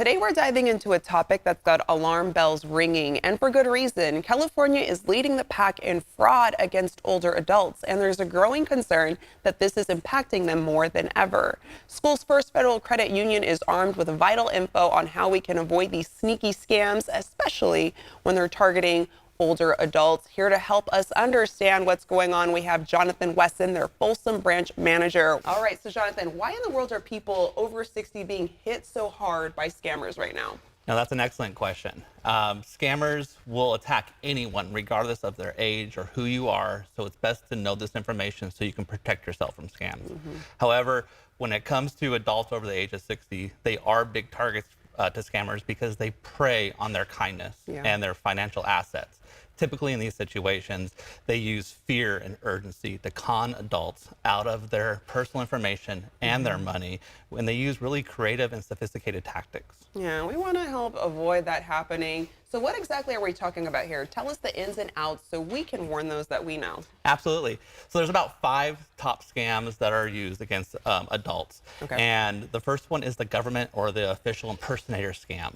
Today we're diving into a topic that's got alarm bells ringing, and for good reason. California is leading the pack in fraud against older adults, and there's a growing concern that this is impacting them more than ever. SchoolsFirst Federal Credit Union is armed with vital info on how we can avoid these sneaky scams, especially when they're targeting older adults. Here to help us understand what's going on, we have Jonathan Wesson, their Folsom branch manager. All right, so Jonathan, why in the world are people over 60 being hit so hard by scammers right now? Now, that's an excellent question. Scammers will attack anyone, regardless of their age or who you are, so it's best to know this information so you can protect yourself from scams. However, when it comes to adults over the age of 60, they are big targets to scammers because they prey on their kindness and their financial assets. Typically in these situations, they use fear and urgency to con adults out of their personal information and their money when they use really creative and sophisticated tactics. Yeah, we want to help avoid that happening. So what exactly are we talking about here? Tell us the ins and outs so we can warn those that we know. Absolutely. So there's about 5 top scams that are used against adults. And the first one is the government or the official impersonator scam.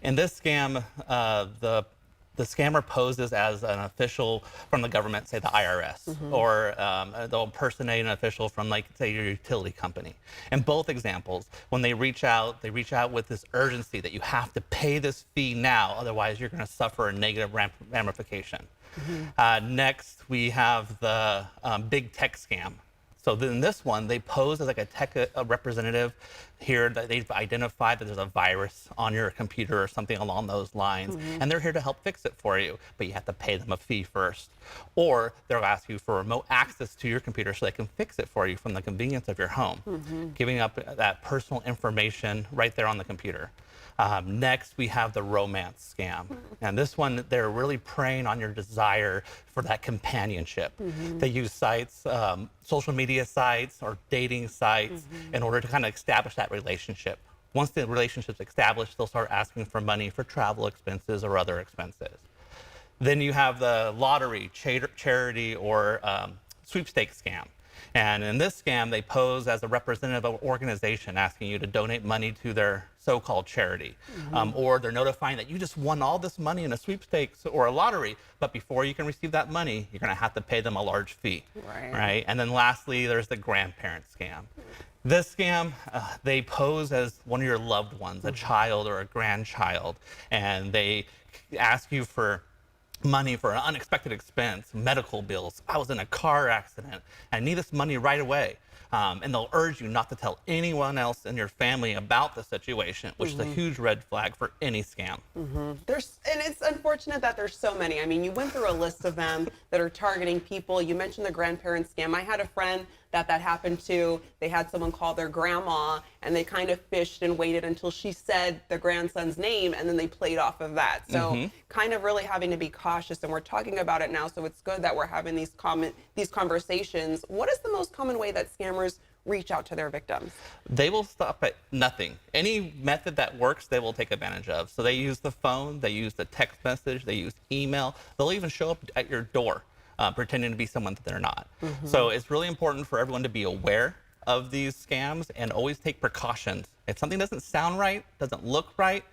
In this scam, the scammer poses as an official from the government, say the IRS, or they'll impersonate an official from, like, say, your utility company. In both examples, when they reach out with this urgency that you have to pay this fee now, otherwise you're going to suffer a negative ramification. Next, we have the big tech scam. So in this one, they pose as like a tech representative here that they've identified that there's a virus on your computer or something along those lines, and they're here to help fix it for you, but you have to pay them a fee first. Or they'll ask you for remote access to your computer so they can fix it for you from the convenience of your home, giving up that personal information right there on the computer. Next, we have the romance scam. And this one, they're really preying on your desire for that companionship. They use sites, social media sites or dating sites in order to kind of establish that relationship. Once the relationship's established, they'll start asking for money for travel expenses or other expenses. Then you have the lottery, charity, or sweepstakes scam. And in this scam, they pose as a representative of an organization asking you to donate money to their so-called charity. Or they're notifying that you just won all this money in a sweepstakes or a lottery, but before you can receive that money, you're going to have to pay them a large fee. Right? And then lastly, there's the grandparent scam. This scam, they pose as one of your loved ones, a child or a grandchild, and they ask you for money for an unexpected expense, medical bills. I was in a car accident. I need this money right away. And they'll urge you not to tell anyone else in your family about the situation, which is a huge red flag for any scam. And it's unfortunate that there's so many. I mean, you went through a list of them that are targeting people. You mentioned the grandparent scam. I had a friend that happened to. They had someone call their grandma, and they kind of fished and waited until she said the grandson's name, and then they played off of that. So kind of really having to be cautious, and we're talking about it now, so it's good that we're having these conversations. What is the most common way that scammers reach out to their victims? They will stop at nothing. Any method that works, they will take advantage of. So they use the phone, they use the text message, they use email. They'll even show up at your door, pretending to be someone that they're not. So it's really important for everyone to be aware of these scams and always take precautions. If something doesn't sound right, doesn't look right,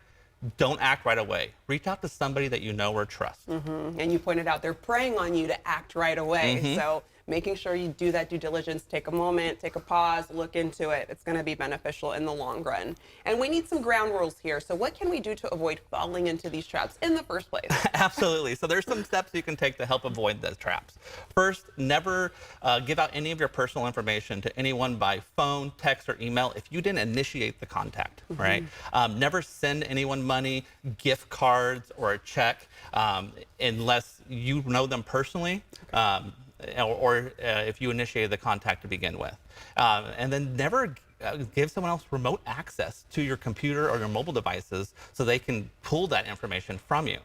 don't act right away. Reach out to somebody that you know or trust. And you pointed out they're preying on you to act right away. So making sure you do that due diligence, take a moment, take a pause, look into it. It's going to be beneficial in the long run. And we need some ground rules here. So what can we do to avoid falling into these traps in the first place? Absolutely. So there's some steps you can take to help avoid those traps. First, never give out any of your personal information to anyone by phone, text, or email if you didn't initiate the contact, right? Never send anyone money, gift cards, or a check unless you know them personally. Or if you initiated the contact to begin with. And then never give someone else remote access to your computer or your mobile devices so they can pull that information from you.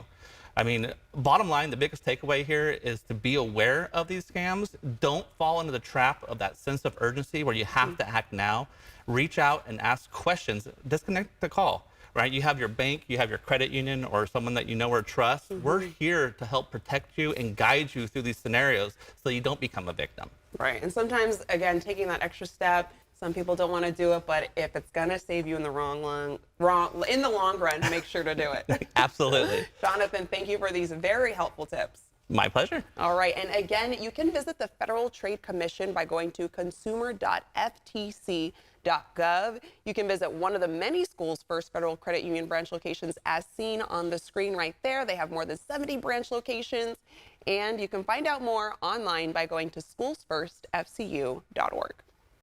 I mean, bottom line, the biggest takeaway here is to be aware of these scams. Don't fall into the trap of that sense of urgency where you have to act now. Reach out and ask questions. Disconnect the call. Right? You have your bank, you have your credit union, or someone that you know or trust. We're here to help protect you and guide you through these scenarios so you don't become a victim. Right. And sometimes, again, taking that extra step, Some people don't want to do it, but if it's gonna save you in the long run, make sure to do it. Absolutely. Jonathan, thank you for these very helpful tips. My pleasure. All right, and again, you can visit the Federal Trade Commission by going to consumer.ftc.gov. You can visit one of the many SchoolsFirst Federal Credit Union branch locations as seen on the screen right there. They have more than 70 branch locations, and you can find out more online by going to schoolsfirstfcu.org.